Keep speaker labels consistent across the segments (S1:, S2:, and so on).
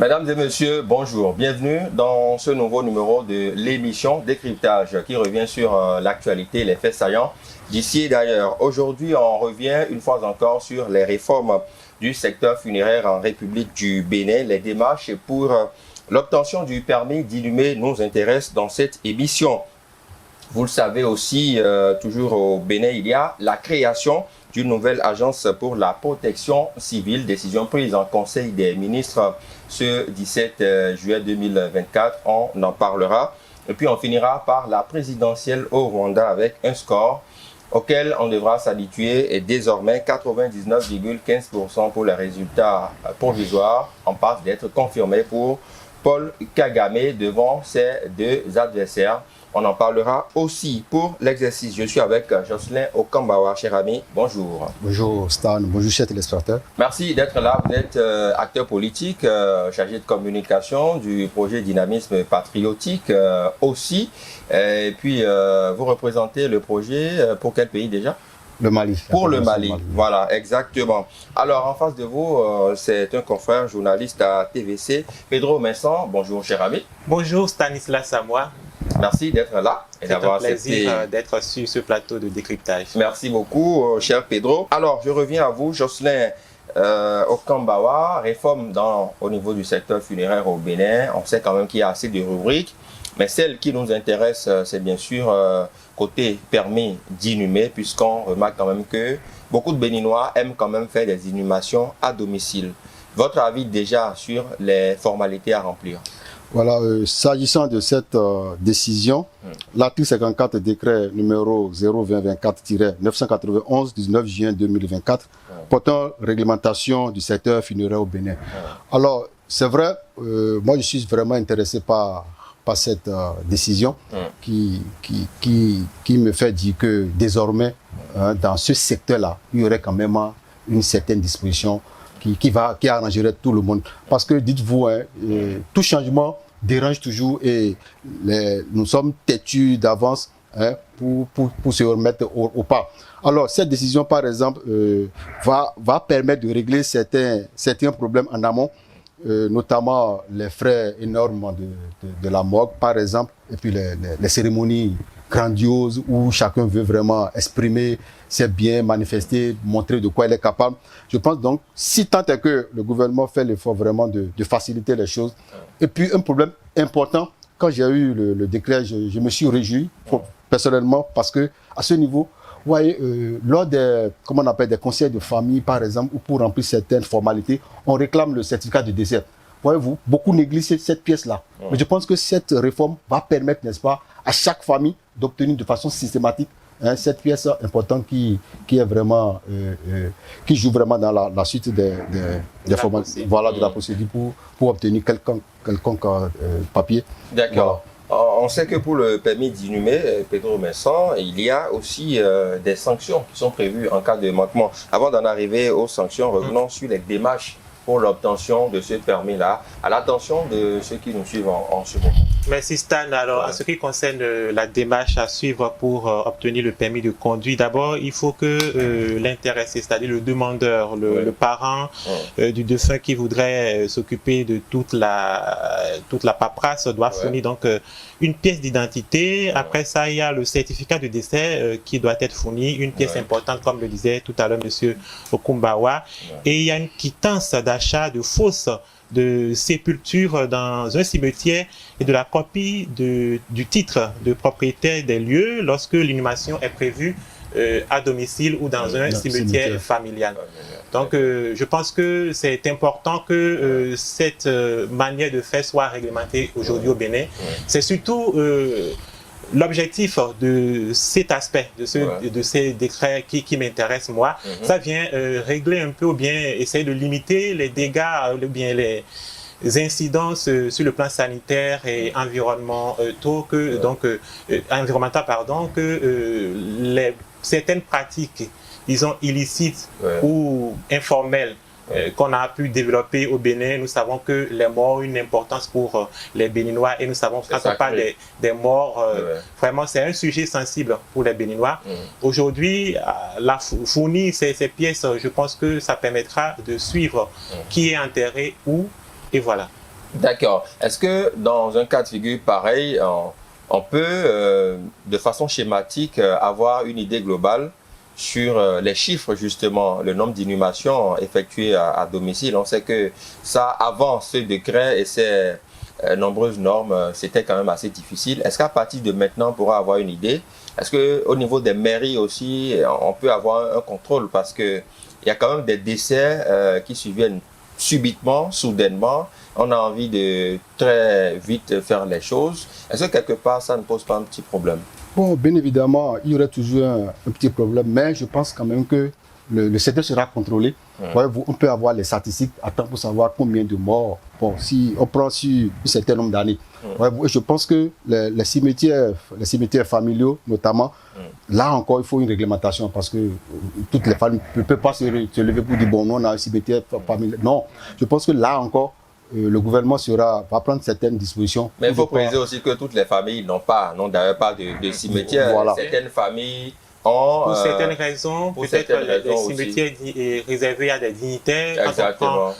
S1: Mesdames et messieurs, bonjour. Bienvenue dans ce nouveau numéro de l'émission Décryptage qui revient sur l'actualité et les faits saillants d'ici et d'ailleurs. Aujourd'hui, on revient une fois encore sur les réformes du secteur funéraire en République du Bénin. Les démarches pour l'obtention du permis d'inhumer nous intéressent dans cette émission. Vous le savez aussi, toujours au Bénin, il y a la création d'une nouvelle agence pour la protection civile, décision prise en Conseil des ministres ce 17 juillet 2024. On en parlera. Et puis on finira par la présidentielle au Rwanda avec un score auquel on devra s'habituer et désormais 99,15% pour les résultats provisoires en passe d'être confirmés pour Paul Kagame devant ses deux adversaires. On en parlera aussi pour l'exercice. Je suis avec Jocelyn Okambawa, cher ami. Bonjour.
S2: Bonjour Stan, bonjour chers téléspectateurs.
S1: Merci d'être là. Vous êtes acteur politique, chargé de communication du projet Dynamisme Patriotique aussi. Et puis, vous représentez le projet pour quel pays déjà ?
S2: Le Mali.
S1: Pour le Mali, voilà, exactement. Alors, en face de vous, c'est un confrère journaliste à TVC, Pedro Messan. Bonjour, cher ami.
S3: Bonjour, Stanislas Samoa.
S1: Merci d'être là et d'avoir accepté.
S3: C'est un plaisir d'être sur ce plateau de décryptage.
S1: Merci beaucoup, cher Pedro. Alors, je reviens à vous, Jocelyn Okambawa. Réforme au niveau du secteur funéraire au Bénin. On sait quand même qu'il y a assez de rubriques, mais celle qui nous intéresse, c'est bien sûr côté permis d'inhumer, puisqu'on remarque quand même que beaucoup de Béninois aiment quand même faire des inhumations à domicile. Votre avis déjà sur les formalités à remplir?
S2: Voilà, s'agissant de cette décision, l'article 54 décret numéro 02024-991 19 juin 2024 portant réglementation du secteur funéraire au Bénin. Alors, c'est vrai, moi je suis vraiment intéressé par cette décision qui me fait dire que désormais, dans ce secteur-là, il y aurait quand même une certaine disposition qui arrangerait tout le monde. Parce que dites-vous, tout changement dérange toujours et nous sommes têtus d'avance pour se remettre au pas. Alors, cette décision, par exemple, va permettre de régler certains problèmes en amont, notamment les frais énormes de la morgue, par exemple, et puis les cérémonies grandioses où chacun veut vraiment exprimer ses biens, manifester, montrer de quoi il est capable. Je pense donc, si tant est que le gouvernement fait l'effort vraiment de faciliter les choses. Et puis un problème important, quand j'ai eu le décret, je me suis réjoui personnellement parce que à ce niveau, vous voyez, lors des conseils de famille, par exemple, ou pour remplir certaines formalités, on réclame le certificat de décès. Voyez-vous, beaucoup négligent cette pièce-là. Mais je pense que cette réforme va permettre, n'est-ce pas, à chaque famille d'obtenir de façon systématique cette pièce importante qui est vraiment, qui joue vraiment dans la suite des formalités, voilà, de la procédure pour obtenir quelconque papier.
S1: D'accord. Voilà. On sait que pour le permis d'inhumer, Pedro Messan, il y a aussi des sanctions qui sont prévues en cas de manquement. Avant d'en arriver aux sanctions, revenons sur les démarches pour l'obtention de ce permis-là, à l'attention de ceux qui nous suivent en ce moment.
S3: Merci Stan. Alors, en ce qui concerne la démarche à suivre pour obtenir le permis de conduire, d'abord, il faut que l'intéressé, c'est-à-dire le demandeur, le parent du défunt qui voudrait s'occuper de toute la paperasse doit fournir donc une pièce d'identité. Après ça, il y a le certificat de décès qui doit être fourni, une pièce importante, comme le disait tout à l'heure M. Okumbawa. Et il y a une quittance d'achat de fosse de sépulture dans un cimetière et de la copie du titre de propriétaire des lieux lorsque l'inhumation est prévue à domicile ou dans un cimetière familial. Donc, je pense que c'est important que cette manière de faire soit réglementée aujourd'hui au Bénin. C'est surtout l'objectif de cet aspect, de ces décrets qui m'intéressent, moi, ça vient régler un peu ou bien essayer de limiter les dégâts ou bien les incidences sur le plan sanitaire et environnemental, que certaines pratiques, disons, illicites ou informelles qu'on a pu développer au Bénin. Nous savons que les morts ont une importance pour les Béninois et nous savons quand on parle des morts, vraiment c'est un sujet sensible pour les Béninois. Aujourd'hui, fournir ces pièces, je pense que ça permettra de suivre qui est enterré où et voilà.
S1: D'accord. Est-ce que dans un cas de figure pareil, on peut, de façon schématique, avoir une idée globale sur les chiffres, justement, le nombre d'inhumations effectuées à domicile? On sait que ça, avant ce décret et ces nombreuses normes, c'était quand même assez difficile. Est-ce qu'à partir de maintenant, on pourra avoir une idée? Est-ce qu'au niveau des mairies aussi, on peut avoir un contrôle? Parce qu'il y a quand même des décès qui surviennent subitement, soudainement. On a envie de très vite faire les choses. Est-ce que quelque part, ça ne pose pas un petit problème?
S2: Bon, bien évidemment, il y aurait toujours un petit problème, mais je pense quand même que le secteur sera contrôlé. On peut avoir les statistiques à temps pour savoir combien de morts. Bon, si on prend sur un certain nombre d'années. Je pense que les cimetières familiaux, notamment, là encore, il faut une réglementation parce que toutes les familles ne peuvent pas se lever pour dire bon, nous, on a un cimetière familial. Non, je pense que là encore, le gouvernement va prendre certaines dispositions.
S1: Mais il faut préciser aussi que toutes les familles n'ont d'ailleurs pas de cimetière. Voilà. Certaines familles ont...
S3: Pour certaines raisons, peut-être les cimetières réservés à des dignitaires.
S1: Exactement.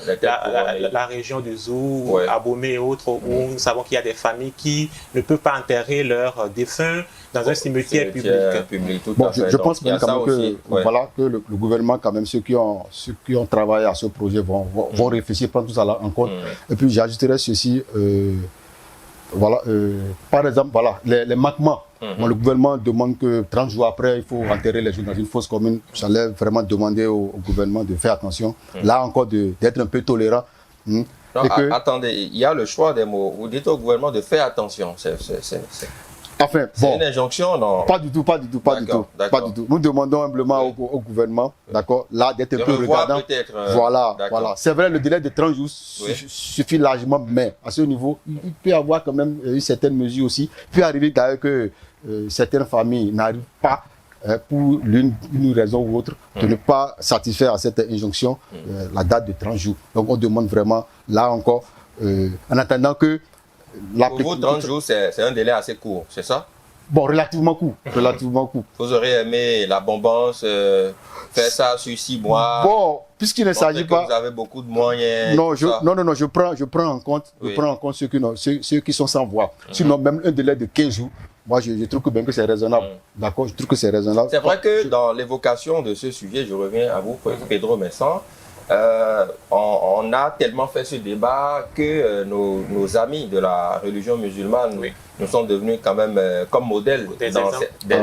S3: La région de Zou, Abomey et autres, où nous savons qu'il y a des familles qui ne peuvent pas enterrer leurs défunts dans un cimetière public.
S2: Bon, je pense même quand même que le gouvernement, quand même, ceux qui ont travaillé à ce projet vont réfléchir, prendre tout ça en compte. Et puis j'ajouterais ceci, par exemple, les manquements. Bon, le gouvernement demande que 30 jours après, il faut enterrer les gens dans une fosse commune. J'allais vraiment demander au gouvernement de faire attention. Là encore, d'être un peu tolérant.
S1: Non, attendez, il y a le choix des mots. Vous dites au gouvernement de faire attention.
S2: Enfin,
S1: c'est une injonction, non?
S2: Pas du tout. Nous demandons humblement au gouvernement, d'accord, là, d'être un peu regardant. Voilà. C'est vrai, le délai de 30 jours suffit largement, mais à ce niveau, il peut y avoir quand même une certaine mesure aussi. Il peut arriver d'ailleurs que certaines familles n'arrivent pas, pour l'une raison ou autre, de ne pas satisfaire à cette injonction, la date de 30 jours. Donc on demande vraiment, là encore, en attendant que
S1: pour vous, 30 jours, c'est un délai assez court, c'est ça?
S2: Bon, relativement court.
S1: Vous auriez aimé la bombance, faire ça sur 6 mois?
S2: Bon, puisqu'il ne s'agit pas...
S1: Vous avez beaucoup de moyens.
S2: Non, je prends en compte, ceux qui sont sans voix. Sinon, même un délai de 15 jours, moi, je trouve que c'est raisonnable. D'accord, je trouve que c'est raisonnable.
S1: C'est vrai que dans l'évocation de ce sujet, je reviens à vous, Pedro Messan, on a tellement fait ce débat que nos amis de la religion musulmane nous sont devenus quand même comme modèles, des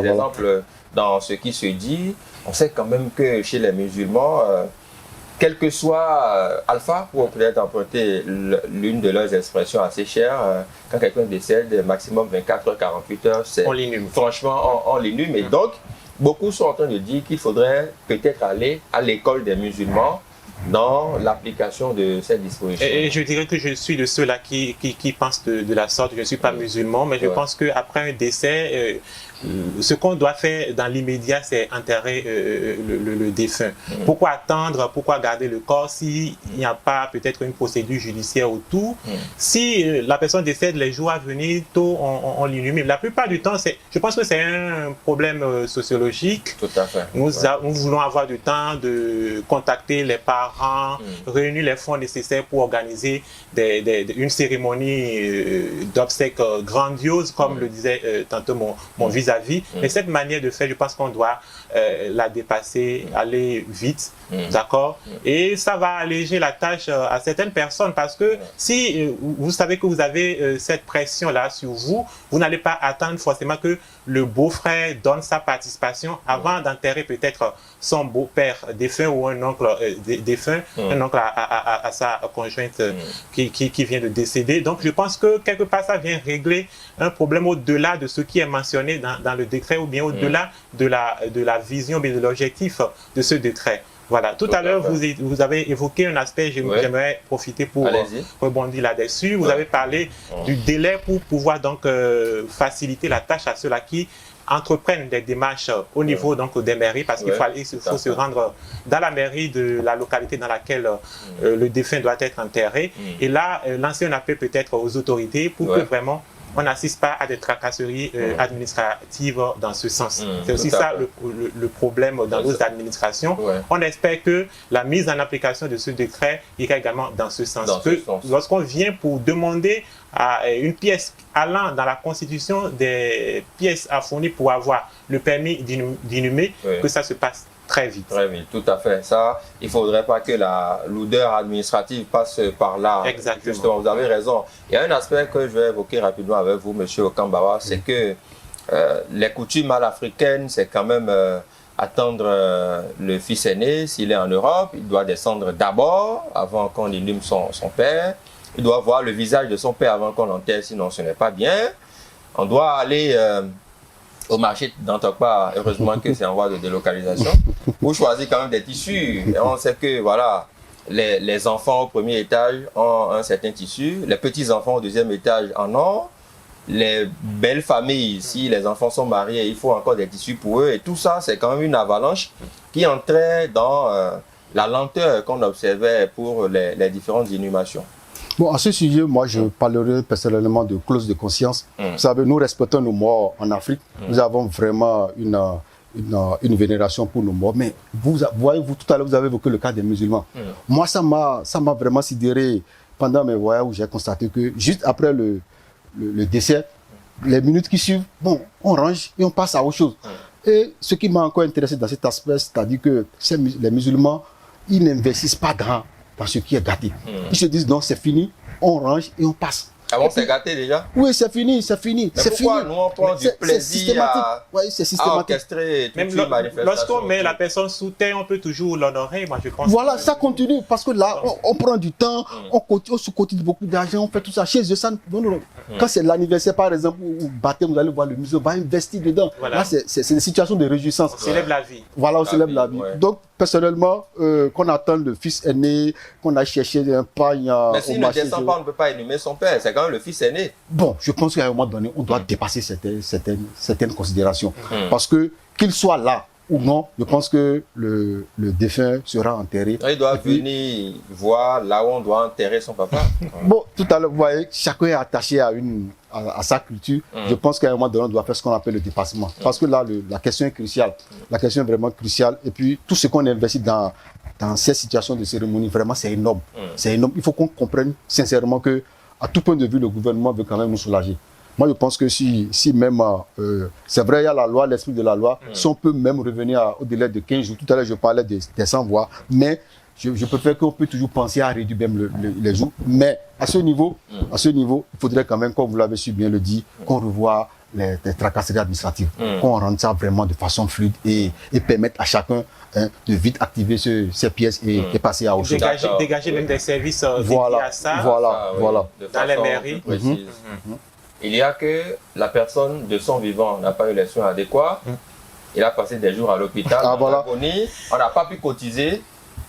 S1: exemples dans ce qui se dit. On sait quand même que chez les musulmans, quel que soit Alpha, pour peut-être emprunter l'une de leurs expressions assez chères, quand quelqu'un décède, maximum 24 heures, 48 heures, franchement, on l'inhume. Et donc, beaucoup sont en train de dire qu'il faudrait peut-être aller à l'école des musulmans dans l'application de cette disposition.
S3: Et je dirais que je suis de ceux-là qui pensent de la sorte. Je ne suis pas musulman, mais je pense qu'aprry un décès, ce qu'on doit faire dans l'immédiat, c'est enterrer le défunt. Pourquoi attendre, pourquoi garder le corps s'il n'y a pas peut-être une procédure judiciaire autour? Si la personne décède, les jours à venir, tôt, on l'inhume. La plupart du temps, je pense que c'est un problème sociologique.
S1: Tout à fait.
S3: Nous voulons avoir du temps de contacter les parents, réunir les fonds nécessaires pour organiser une cérémonie d'obsèques grandiose, comme le disait tantôt mon vis-à-vis. Mais cette manière de faire, je pense qu'on doit la dépasser, aller vite, d'accord? Et ça va alléger la tâche à certaines personnes parce que si vous savez que vous avez cette pression-là sur vous, vous n'allez pas attendre forcément que le beau-frère donne sa participation avant d'enterrer peut-être son beau-père défunt ou un oncle défunt, un oncle à sa conjointe qui vient de décéder. Donc je pense que quelque part ça vient régler un problème au-delà de ce qui est mentionné dans le décret ou bien au-delà de la vision, bien de l'objectif de ce décret. Voilà. Tout à l'heure, vous avez évoqué un aspect, j'aimerais profiter pour rebondir là-dessus. Vous avez parlé du délai pour pouvoir donc faciliter la tâche à ceux-là qui entreprennent des démarches au niveau donc des mairies, parce qu'il faut se rendre dans la mairie de la localité dans laquelle le défunt doit être enterré. Et là, lancer un appel peut-être aux autorités pour que vraiment on n'assiste pas à des tracasseries administratives dans ce sens. C'est aussi ça le problème dans nos administrations. On espère que la mise en application de ce décret ira également dans ce sens. Lorsqu'on vient pour demander à une pièce allant dans la constitution des pièces à fournir pour avoir le permis d'inhumer, que ça se passe très vite.
S1: Très vite, tout à fait. Ça, il ne faudrait pas que la lourdeur administrative passe par là.
S3: Exactement.
S1: Justement, vous avez raison. Il y a un aspect que je vais évoquer rapidement avec vous, M. Okambawa, c'est que les coutumes africaines, c'est quand même attendre le fils aîné. S'il est en Europe, il doit descendre d'abord, avant qu'on inhume son père. Il doit voir le visage de son père avant qu'on l'enterre, sinon ce n'est pas bien. On doit aller au marché d'Antokpa, heureusement que c'est en voie de délocalisation, pour choisir quand même des tissus. Et on sait que voilà, les enfants au premier étage ont un certain tissu, les petits-enfants au deuxième étage en ont, les belles familles, si les enfants sont mariés, il faut encore des tissus pour eux. Et tout ça, c'est quand même une avalanche qui entrait dans la lenteur qu'on observait pour les différentes inhumations.
S2: Bon, à ce sujet, moi, je parlerai personnellement de clause de conscience. Vous savez, nous respectons nos morts en Afrique. Nous avons vraiment une vénération pour nos morts. Mais vous voyez, tout à l'heure, vous avez évoqué le cas des musulmans. Moi, ça m'a vraiment sidéré pendant mes voyages où j'ai constaté que juste après le décès, les minutes qui suivent, bon, on range et on passe à autre chose. Et ce qui m'a encore intéressé dans cet aspect, c'est-à-dire que les musulmans, ils n'investissent pas dans ce qui est gâté. Ils se disent non, c'est fini, on range et on passe.
S1: Ah bon, c'est gâté déjà?
S2: Oui, c'est fini, c'est fini.
S1: Mais pourquoi nous on prend du plaisir à orchestrer toute une manifestation?
S3: Lorsqu'on met la personne sous terre, on peut toujours l'honorer, moi je pense.
S2: Voilà, ça continue, parce que là, on prend du temps, on sous-cotise beaucoup d'argent, on fait tout ça. Chez eux, ça, non. Quand c'est l'anniversaire, par exemple, ou baptême, vous allez voir le musée, on va investir dedans.
S3: Voilà.
S2: Là, c'est une situation de réjouissance.
S3: On célèbre la vie.
S2: Voilà, on célèbre la vie. Donc, personnellement, qu'on attend le fils aîné, qu'on a cherché un pagne.
S1: Mais s'il ne descend pas, on ne peut pas inhumer son père. C'est quand même le fils aîné.
S2: Bon, je pense qu'à un moment donné, on doit dépasser certaines considérations. Parce que, qu'il soit là ou non, je pense que le défunt sera enterré.
S1: Il doit venir voir là où on doit enterrer son papa.
S2: Bon, tout à l'heure, vous voyez, chacun est attaché à sa culture. Je pense qu'à un moment donné, on doit faire ce qu'on appelle le dépassement. Parce que là, la question est cruciale. La question est vraiment cruciale. Et puis, tout ce qu'on investit dans ces situations de cérémonie, vraiment, c'est énorme. C'est énorme. Il faut qu'on comprenne sincèrement que, à tout point de vue, le gouvernement veut quand même nous soulager. Moi, je pense que si même, c'est vrai, il y a la loi, l'esprit de la loi, si on peut même revenir au délai de 15 jours, tout à l'heure, je parlais des 100 voix, mais je préfère qu'on peut toujours penser à réduire même les jours. Mais à ce niveau, il faudrait quand même, comme vous l'avez su bien le dire, qu'on revoie les tracasseries administratives, qu'on rende ça vraiment de façon fluide et permettre à chacun de vite activer ces pièces et passer à autre chose.
S3: Dégager même des services dédiés à ça.
S2: Voilà.
S3: Dans les mairies.
S1: Il y a que la personne de son vivant n'a pas eu les soins adéquats. Il a passé des jours à l'hôpital, on n'a pas pu cotiser.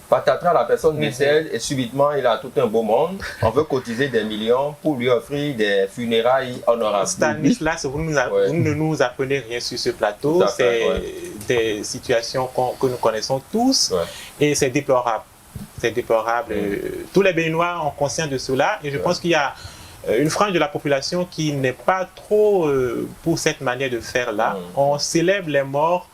S1: Patatras, la personne décède et subitement il a tout un beau monde. On veut cotiser des millions pour lui offrir des funérailles honorables.
S3: Stanislas, vous ne nous apprenez rien sur ce plateau. C'est des situations que nous connaissons tous et c'est déplorable. C'est déplorable. Tous les Béninois ont conscience de cela et je pense qu'il y a une frange de la population qui n'est pas trop pour cette manière de faire là. On célèbre les morts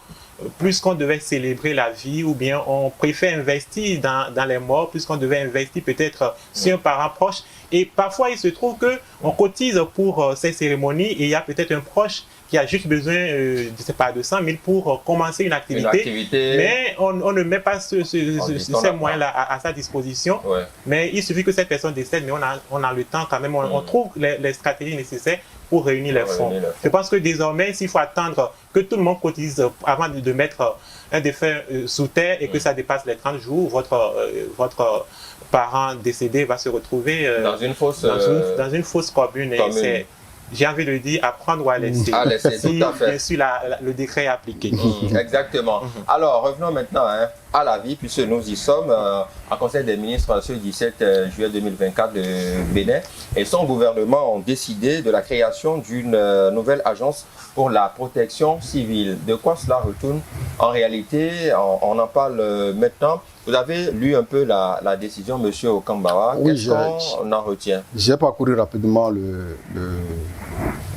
S3: plus qu'on devait célébrer la vie, ou bien on préfère investir dans les morts plus qu'on devait investir peut-être sur un parent proche. Et parfois, il se trouve qu'on cotise pour ces cérémonies et il y a peut-être un proche qui a juste besoin je sais pas, de 100 000 pour commencer une activité. Mais on ne met pas ces moyens-là à sa disposition. Mais il suffit que cette personne décède, mais on a le temps quand même, on trouve les stratégies nécessaires pour réunir les fonds. Je pense que désormais, s'il faut attendre que tout le monde cotise avant de mettre un défunt sous terre et que ça dépasse les 30 jours, votre parent décédé va se retrouver dans une fosse commune. J'ai envie de dire à prendre ou à laisser.
S1: À laisser, tout à fait.
S3: Bien sûr, le décret est appliqué.
S1: Exactement. Alors, revenons maintenant à la vie, puisque nous y sommes en Conseil des ministres ce 17 juillet 2024 de Bénin. Et son gouvernement ont décidé de la création d'une nouvelle agence pour la protection civile. De quoi cela retourne en réalité? On en parle maintenant. Vous avez lu un peu la décision, M. Okambawa.
S2: Oui,
S1: qu'est-ce qu'on en retient?
S2: J'ai parcouru rapidement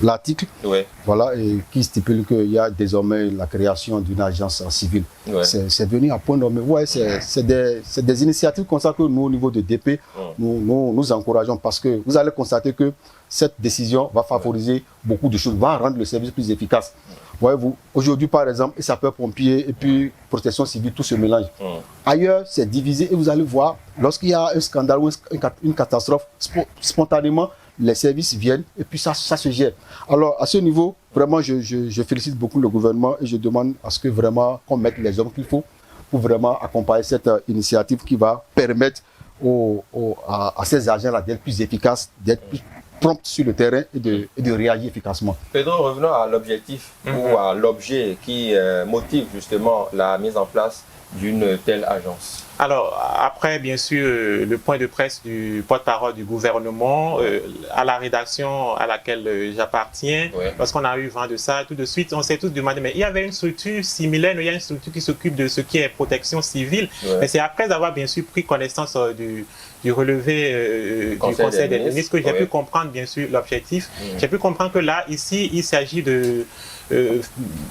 S2: l'article,
S1: Ouais.
S2: voilà, et qui stipule qu'il y a désormais la création d'une agence civile.
S1: Ouais.
S2: C'est venu à point nommé. Ouais, c'est des initiatives comme ça que nous, au niveau de DP, nous encourageons, parce que vous allez constater que cette décision va favoriser beaucoup de choses, va rendre le service plus efficace. Voyez-vous, aujourd'hui, par exemple, les sapeurs-pompiers et puis protection civile, tout se mélange. Ailleurs, c'est divisé et vous allez voir, lorsqu'il y a un scandale ou une catastrophe, spontanément, les services viennent et puis ça se gère. Alors, à ce niveau, vraiment, je félicite beaucoup le gouvernement et je demande à ce que vraiment qu'on mette les hommes qu'il faut pour vraiment accompagner cette initiative qui va permettre à ces agents-là d'être plus efficaces, d'être plus prompts sur le terrain et de réagir efficacement.
S1: Pedro, revenons à l'objectif ou à l'objet qui motive justement la mise en place d'une telle agence.
S3: Alors, après, bien sûr, le point de presse du porte-parole du gouvernement, à la rédaction à laquelle j'appartiens, lorsqu'on a eu vent de ça, tout de suite, on s'est tous demandé, mais il y avait une structure similaire, il y a une structure qui s'occupe de ce qui est protection civile, mais c'est après avoir, bien sûr, pris connaissance du relevé du Conseil des ministres que j'ai pu comprendre, bien sûr, l'objectif. J'ai pu comprendre que là, ici, il s'agit de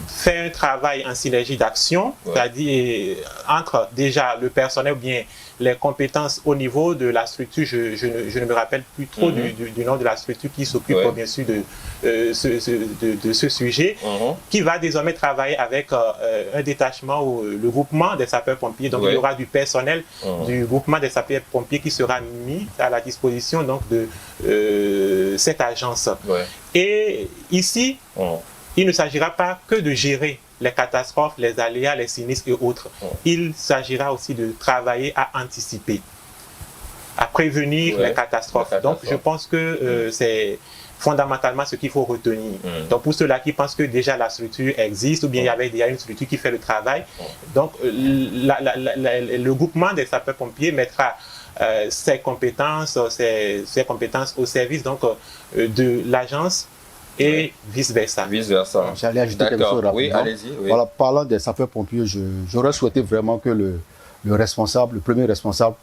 S3: faire un travail en synergie d'action, c'est-à-dire entre déjà le personnel ou bien les compétences au niveau de la structure, je ne me rappelle plus trop du nom de la structure qui s'occupe bien sûr de ce sujet, qui va désormais travailler avec un détachement ou le groupement des sapeurs-pompiers. Donc il y aura du personnel du groupement des sapeurs-pompiers qui sera mis à la disposition donc, de cette agence. Et ici, il ne s'agira pas que de gérer les catastrophes, les aléas, les sinistres et autres. Il s'agira aussi de travailler à anticiper, à prévenir les catastrophes. Donc, je pense que c'est fondamentalement ce qu'il faut retenir. Donc, pour ceux-là qui pensent que déjà la structure existe, ou bien il y avait déjà une structure qui fait le travail, donc le groupement des sapeurs-pompiers mettra ses compétences au service donc, de l'agence et vice-versa.
S1: Vice-versa.
S2: J'allais ajouter quelque chose rapidement.
S1: Oui, allez-y.
S2: Voilà, parlant des sapeurs-pompiers, j'aurais souhaité vraiment que le premier responsable,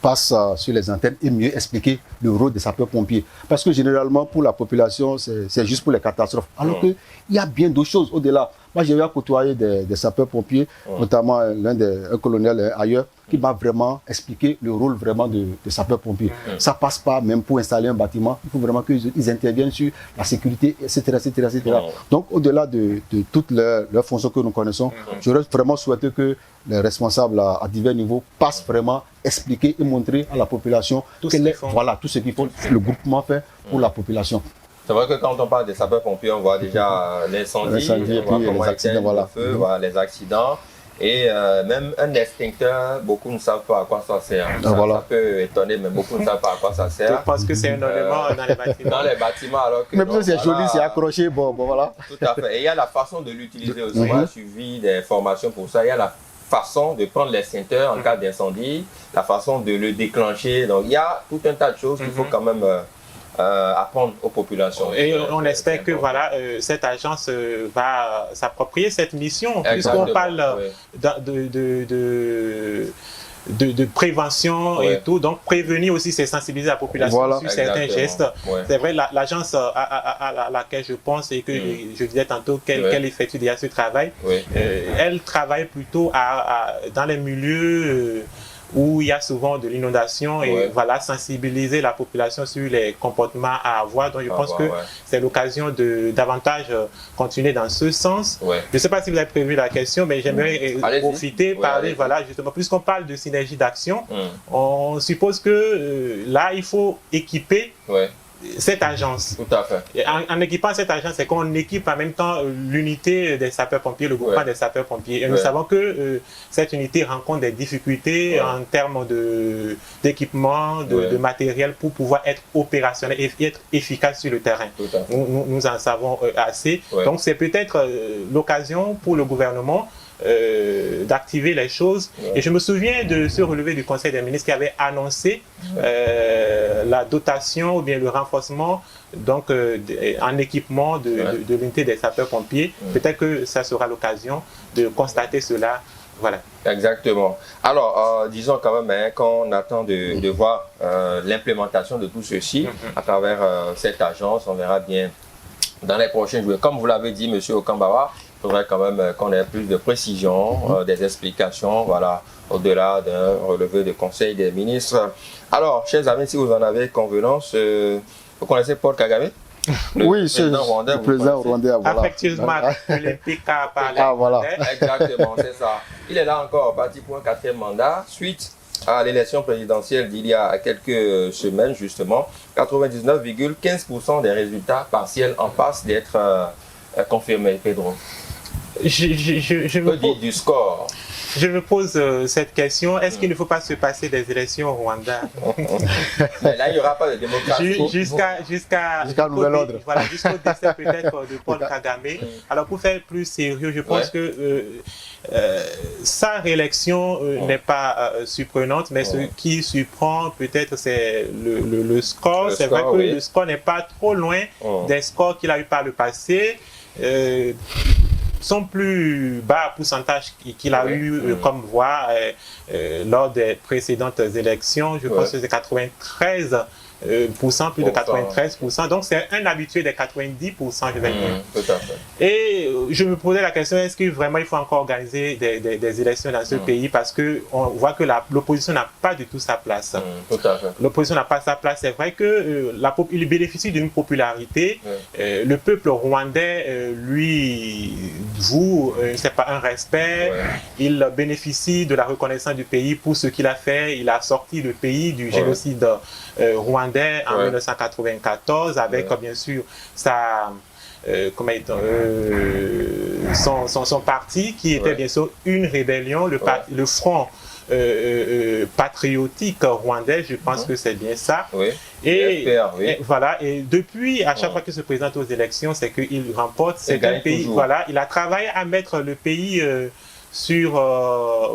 S2: passe sur les antennes et mieux expliquer le rôle des sapeurs-pompiers. Parce que généralement, pour la population, c'est juste pour les catastrophes. Alors qu'il y a bien d'autres choses au-delà. Moi, j'ai eu à côtoyer des sapeurs-pompiers, notamment un colonel ailleurs, qui m'a vraiment expliqué le rôle vraiment de sapeurs-pompiers. Ça passe pas même pour installer un bâtiment. Il faut vraiment qu'ils interviennent sur la sécurité, etc. etc. Donc, au-delà de toutes leurs fonctions que nous connaissons, j'aurais vraiment souhaité que les responsables à divers niveaux passent vraiment expliquer et montrer à la population tout ce qu'ils font, le groupement fait pour la population.
S1: C'est vrai que quand on parle des sapeurs-pompiers, on voit déjà l'incendie,
S2: les accidents,
S1: le feu, les accidents. Et même un extincteur, beaucoup ne savent pas à quoi ça sert. Ça peut étonner, mais beaucoup ne savent pas à quoi ça sert.
S3: Je pense que c'est un élément dans les bâtiments.
S1: Dans les bâtiments, alors que...
S2: Mais plus c'est joli, c'est accroché, bon voilà.
S1: Tout à fait. Et il y a la façon de l'utiliser aussi. Moi, j'ai suivi des formations pour ça. Il y a la façon de prendre l'extincteur en cas d'incendie, la façon de le déclencher. Donc, il y a tout un tas de choses qu'il faut quand même... apprendre aux populations.
S3: Et on espère que cette agence va s'approprier cette mission, puisqu'on parle de prévention et tout, donc prévenir aussi, c'est sensibiliser la population sur certains gestes. C'est vrai, l'agence à laquelle je pense et que je disais tantôt qu'elle effectue déjà ce travail, elle travaille plutôt dans les milieux où il y a souvent de l'inondation et sensibiliser la population sur les comportements à avoir. Donc je pense que c'est l'occasion de davantage continuer dans ce sens. Je ne sais pas si vous avez prévu la question, mais j'aimerais profiter, parler, justement, puisqu'on parle de synergie d'action, on suppose que là, il faut équiper cette agence.
S1: Tout à fait.
S3: Et en équipant cette agence, c'est qu'on équipe en même temps l'unité des sapeurs-pompiers, le groupement des sapeurs-pompiers. Et nous savons que cette unité rencontre des difficultés en termes d'équipement, de matériel pour pouvoir être opérationnel et être efficace sur le terrain. Nous en savons assez. Donc c'est peut-être l'occasion pour le gouvernement d'activer les choses. Et je me souviens de ce relevé du Conseil des ministres qui avait annoncé la dotation ou bien le renforcement donc, en équipement de l'unité des sapeurs-pompiers. Peut-être que ça sera l'occasion de constater cela. Voilà.
S1: Exactement. Alors, disons quand même qu'on attend de voir l'implémentation de tout ceci à travers cette agence. On verra bien dans les prochains jours. Comme vous l'avez dit, M. Okambawa, il faudrait quand même qu'on ait plus de précision, des explications, voilà, au-delà d'un relevé de conseil des ministres. Alors, chers amis, si vous en avez convenance, vous connaissez Paul Kagame?
S2: Oui, c'est le président rwandais. Voilà.
S3: Affectueusement, l'Olympique a parlé.
S2: Ah, voilà.
S1: Exactement, c'est ça. Il est là encore, parti pour un 4e mandat, suite à l'élection présidentielle d'il y a quelques semaines, justement. 99,15% des résultats partiels en passe d'être confirmés, Pedro.
S3: Je me
S1: dire du score.
S3: Je me pose cette question, est-ce qu'il ne faut pas se passer des élections au Rwanda?
S1: Mais là, il n'y aura pas de démocratie.
S3: Jusqu'à
S2: nouvel ordre.
S3: Voilà, jusqu'au décès peut-être de Paul Kagame. Alors pour faire plus sérieux, je pense que sa réélection n'est pas surprenante, mais ce qui surprend peut-être c'est le score. C'est vrai que le score n'est pas trop loin des scores qu'il a eu par le passé. Sont plus bas pourcentage qu'il a eu comme voix lors des précédentes élections. Je pense que c'est 93%, plus de 93%. Donc c'est un habitué des 90%, je vais dire.
S1: Tout à fait.
S3: Et je me posais la question, est-ce que vraiment il faut encore organiser des élections dans ce pays, parce qu'on voit que l'opposition n'a pas du tout sa place.
S1: Tout à fait.
S3: L'opposition n'a pas sa place. C'est vrai que il bénéficie d'une popularité. Le peuple rwandais lui voue c'est pas un respect. Il bénéficie de la reconnaissance du pays pour ce qu'il a fait. Il a sorti le pays du génocide rwandais en 1994 avec bien sûr son parti qui était bien sûr une rébellion, le Front patriotique rwandais, je pense que c'est bien ça. Et voilà, et depuis, à chaque fois qu'il se présente aux élections, c'est qu'il remporte. C'est un pays, voilà, il a travaillé à mettre le pays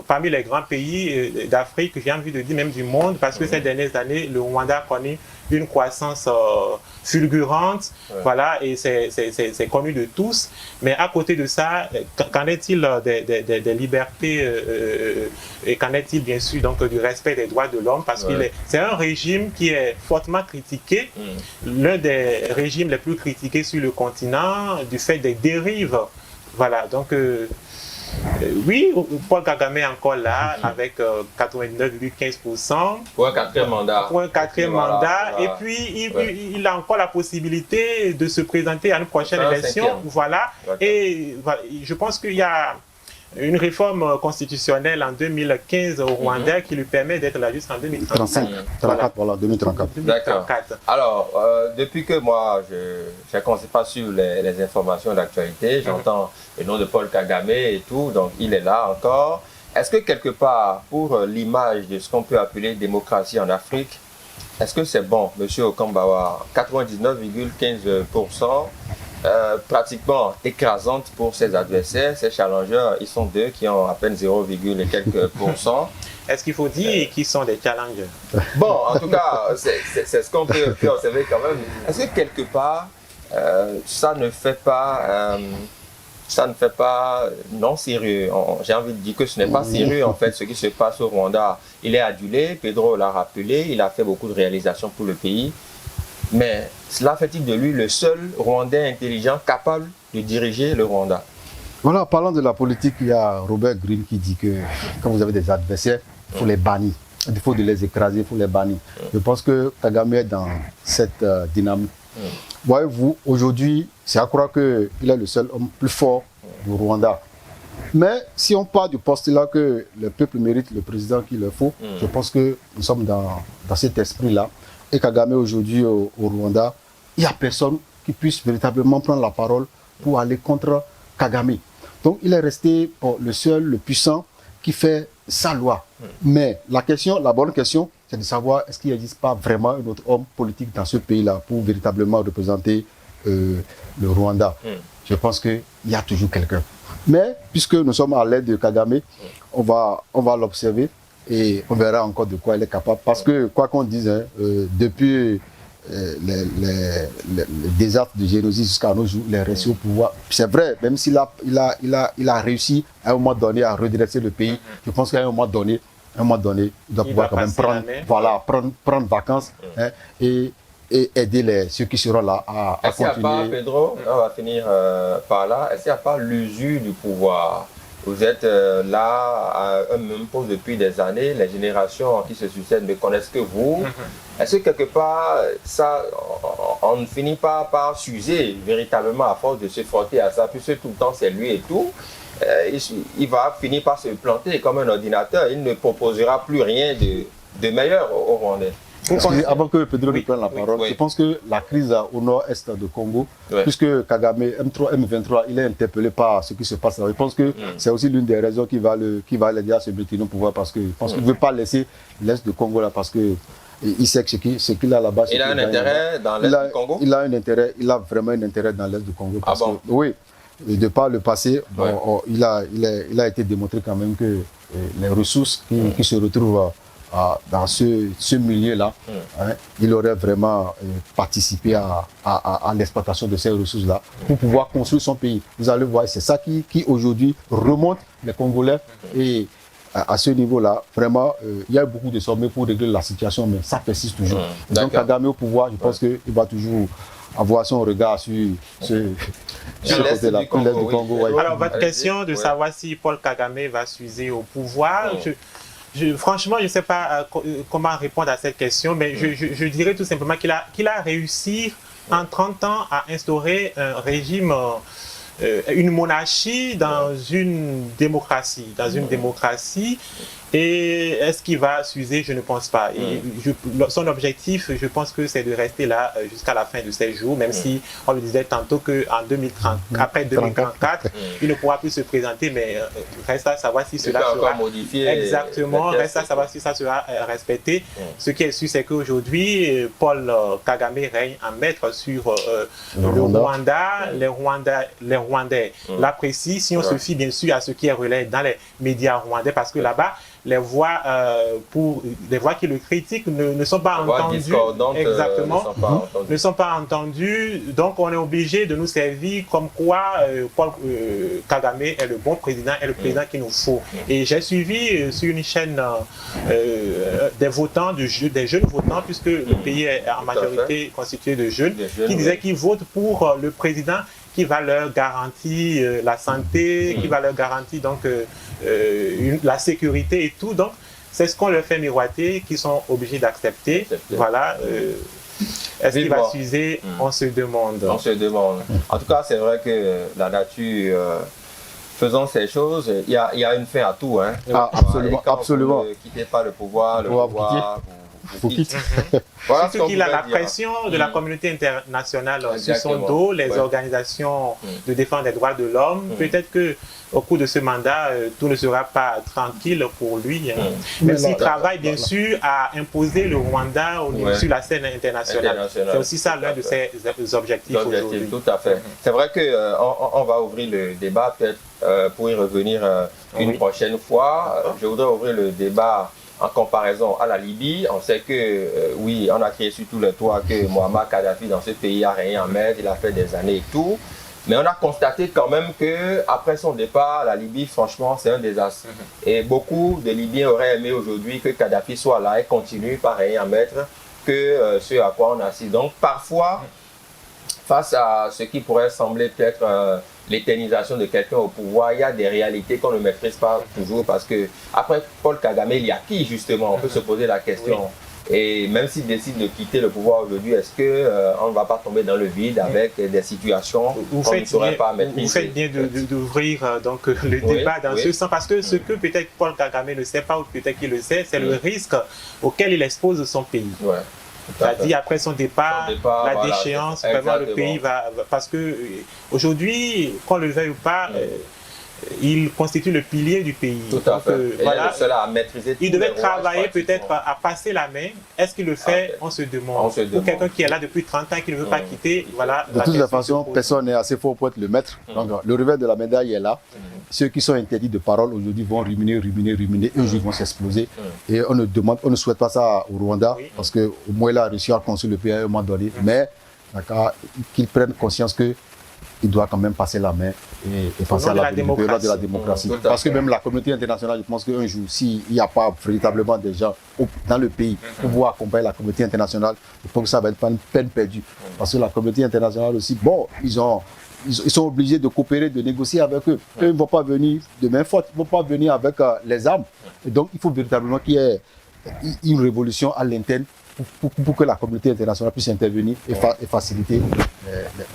S3: parmi les grands pays d'Afrique, j'ai envie de dire même du monde, parce que ces dernières années, le Rwanda a connu une croissance fulgurante, voilà, et c'est connu de tous. Mais à côté de ça, qu'en est-il des libertés et qu'en est-il bien sûr donc du respect des droits de l'homme, parce que c'est un régime qui est fortement critiqué, l'un des régimes les plus critiqués sur le continent du fait des dérives, voilà, donc oui, Paul Kagame est encore là avec 89,15%.
S1: Pour un 4e mandat.
S3: Pour un 4e mandat. Et puis, il a encore la possibilité de se présenter à une prochaine élection. Voilà. Et je pense qu'il y a une réforme constitutionnelle en 2015 au Rwanda qui lui permet d'être là jusqu'en 2035.
S2: 2034.
S1: D'accord. Alors, depuis que moi, je ne conseille pas sur les informations d'actualité, j'entends le nom de Paul Kagame et tout, donc il est là encore. Est-ce que quelque part, pour l'image de ce qu'on peut appeler démocratie en Afrique, est-ce que c'est bon, M. Okambawa, 99,15%, pratiquement écrasante pour ses adversaires, ses challengers, ils sont deux qui ont à peine 0, et quelques %.
S3: Est-ce qu'il faut dire qu'ils sont des challengers?
S1: Bon, en tout cas, c'est ce qu'on peut observer quand même. Est-ce que quelque part, ça ne fait pas non sérieux? J'ai envie de dire que ce n'est pas sérieux en fait ce qui se passe au Rwanda. Il est adulé, Pedro l'a rappelé, il a fait beaucoup de réalisations pour le pays. Mais cela fait-il de lui le seul Rwandais intelligent capable de diriger le Rwanda?
S2: Voilà, parlant de la politique, il y a Robert Greene qui dit que quand vous avez des adversaires, il faut les bannir. Il faut de les écraser, il faut les bannir. Je pense que Kagame est dans cette dynamique. Voyez-vous, aujourd'hui, c'est à croire qu'il est le seul homme plus fort du Rwanda. Mais si on part du postulat que le peuple mérite le président qu'il le faut, je pense que nous sommes dans cet esprit-là. Et Kagame aujourd'hui au Rwanda, il n'y a personne qui puisse véritablement prendre la parole pour aller contre Kagame. Donc il est resté le seul, le puissant, qui fait sa loi. Mais la bonne question, c'est de savoir est-ce qu'il n'existe pas vraiment un autre homme politique dans ce pays-là pour véritablement représenter le Rwanda. Je pense qu'il y a toujours quelqu'un. Mais puisque nous sommes à l'aide de Kagame, on va l'observer. Et on verra encore de quoi elle est capable. Parce que, quoi qu'on dise, depuis les désastres de génocide jusqu'à nos jours, il est resté au pouvoir. C'est vrai, même s'il a réussi à un moment donné à redresser le pays, je pense qu'à un moment donné, il doit pouvoir quand même prendre vacances. Et et aider ceux qui seront là à
S1: Est-ce qu'il n'y a pas,
S2: continuer.
S1: Pedro, on va finir par là, est-ce qu'il n'y a pas l'usure du pouvoir? Vous êtes là à un même poste depuis des années, les générations qui se succèdent ne connaissent que vous. Est-ce que quelque part, ça, on ne finit pas par s'user véritablement à force de se frotter à ça, puisque tout le temps c'est lui et tout, il va finir par se planter comme un ordinateur, il ne proposera plus rien de meilleur aux Rwandais.
S2: Avant que Pedro ne prenne la parole, je pense que la crise au nord-est de Congo, puisque Kagame, M23, il est interpellé par ce qui se passe là. Je pense que c'est aussi l'une des raisons qui va l'aider à se maintenir au pouvoir, parce que je pense qu'il ne veut pas laisser l'est de Congo là, parce que il sait que ce qu'il a là-bas.
S1: Il a un intérêt dans l'est du Congo?
S2: Il a un intérêt, il a vraiment un intérêt dans l'est du Congo. Parce que, oui, de par le passé, il a été démontré quand même que les ressources qui se retrouvent dans ce milieu-là, il aurait vraiment participé à l'exploitation de ces ressources-là pour pouvoir construire son pays. Vous allez voir, c'est ça qui aujourd'hui remonte les Congolais. Et à ce niveau-là, vraiment, il y a beaucoup de sommets pour régler la situation, mais ça persiste toujours. Donc Kagame au pouvoir, je pense qu'il va toujours avoir son regard sur ce côté-là,
S1: l'est du Congo.
S3: Alors, votre question de savoir si Paul Kagame va s'user au pouvoir, franchement, je ne sais pas comment répondre à cette question, mais je dirais tout simplement qu'il a réussi en 30 ans à instaurer un régime, une monarchie dans une démocratie. Et est-ce qu'il va s'user? Je ne pense pas. Et son objectif, je pense que c'est de rester là jusqu'à la fin de ses jours, même si on le disait tantôt qu'en 2030, après 2034, il ne pourra plus se présenter, mais reste à savoir si cela sera
S1: modifié.
S3: Exactement, reste à savoir si ça sera respecté. Ce qui est sûr, c'est qu'aujourd'hui, Paul Kagame règne en maître sur le Rwanda. Les Rwandais l'apprécient, si on se fie bien sûr à ce qui est relayé dans les médias rwandais, parce que là-bas, les voix qui le critiquent ne sont pas entendues. Exactement, ne sont pas entendues. Donc on est obligé de nous servir comme quoi Paul Kagame est le bon président, est le président qu'il nous faut. Et j'ai suivi sur une chaîne des votants, des jeunes votants, puisque le pays est en majorité constitué de jeunes, qui disaient qu'ils votent pour le président qui va leur garantir la santé, qui va leur garantir donc la sécurité et tout. Donc, c'est ce qu'on leur fait miroiter, qu'ils sont obligés d'accepter. Voilà. Est-ce qu'il va s'user? On se demande.
S1: On se demande. En tout cas, c'est vrai que la nature, faisant ces choses, il y a une fin à tout. Hein.
S2: Absolument, absolument.
S1: Ne quittez pas le pouvoir,
S2: faut quitter.
S3: Voilà. Surtout qu'il a la pression de la communauté internationale sur son dos, les organisations de défense des droits de l'homme. Peut-être qu'au cours de ce mandat, tout ne sera pas tranquille pour lui. Même s'il travaille bien sûr à imposer le Rwanda sur la scène internationale. C'est aussi ça l'un de ses objectifs aujourd'hui.
S1: Tout à fait. C'est vrai qu'on va ouvrir le débat peut-être pour y revenir une prochaine fois. Je voudrais ouvrir le débat en comparaison à la Libye. On sait que, oui, on a crié sur tous les toits que Muammar Kadhafi dans ce pays a régné en maître, il a fait des années et tout. Mais on a constaté quand même qu'après son départ, la Libye, franchement, c'est un désastre. Et beaucoup de Libyens auraient aimé aujourd'hui que Kadhafi soit là et continue par régner en maître que ce à quoi on assiste. Donc parfois, face à ce qui pourrait sembler peut-être l'éternisation de quelqu'un au pouvoir, il y a des réalités qu'on ne maîtrise pas toujours, parce que après Paul Kagame, il y a qui justement? On peut se poser la question. Et même s'il décide de quitter le pouvoir aujourd'hui, est-ce qu'on ne va pas tomber dans le vide avec des situations qu'on ne saurait pas maîtriser?
S3: Vous faites bien d'ouvrir donc le débat dans ce sens, parce que ce que peut-être Paul Kagame ne sait pas, ou peut-être qu'il le sait, c'est le risque auquel il expose son pays. C'est-à-dire après son départ la déchéance, vraiment le pays va... Parce que aujourd'hui, qu'on le veuille ou pas, il constitue le pilier du pays.
S1: Tout à fait. Voilà, à maîtriser.
S3: Il devait travailler peut-être à passer la main. Est-ce qu'il le fait? On se demande. Pour quelqu'un qui est là depuis 30 ans, qui ne veut pas quitter, voilà.
S2: De toutes les façons, personne n'est assez fort pour être le maître. Donc, le revers de la médaille est là. Ceux qui sont interdits de parole aujourd'hui vont ruminer, eux ils vont s'exploser. Et on ne souhaite pas ça au Rwanda, parce qu'au moins il a réussi à construire le pays à un moment donné. Mais qu'ils prennent conscience que il doit quand même passer la main et passer à la démocratie. De la démocratie. Parce que même la communauté internationale, je pense qu'un jour, s'il n'y a pas véritablement des gens dans le pays pour pouvoir accompagner la communauté internationale, je pense que ça va être pas une peine perdue. Parce que la communauté internationale aussi, bon, ils sont obligés de coopérer, de négocier avec eux. Eux, ils ne vont pas venir de main forte, ils ne vont pas venir avec les armes. Et donc, il faut véritablement qu'il y ait une révolution à l'interne pour que la communauté internationale puisse intervenir et faciliter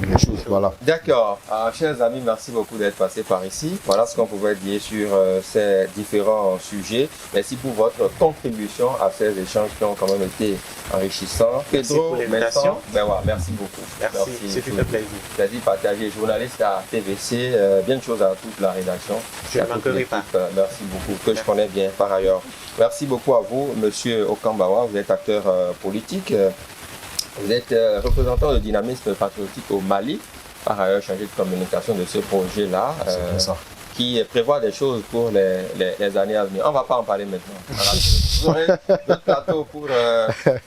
S2: les choses. Voilà.
S1: D'accord. Chers amis, merci beaucoup d'être passés par ici. Voilà ce qu'on pouvait dire sur ces différents sujets. Merci pour votre contribution à ces échanges qui ont quand même été enrichissants.
S3: Merci pour l'invitation.
S1: Merci beaucoup.
S3: Merci. C'est un plaisir.
S1: Plaisir partagé. Journaliste à TVC, bien de choses à toute la rédaction.
S3: Je ne manquerai pas.
S1: Merci beaucoup, que je connais bien par ailleurs. Merci beaucoup à vous, Monsieur Okambawa. Vous êtes acteur politique. Vous êtes représentant de dynamisme patriotique au Mali. Par ailleurs, chargé de communication de ce projet-là, qui prévoit des choses pour les années à venir. On ne va pas en parler maintenant. Voilà. Vous aurez votre plateau pour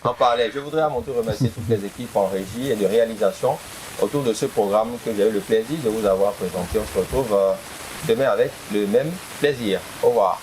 S1: en parler. Je voudrais à mon tour remercier toutes les équipes en régie et de réalisation autour de ce programme que j'ai eu le plaisir de vous avoir présenté. On se retrouve demain avec le même plaisir. Au revoir.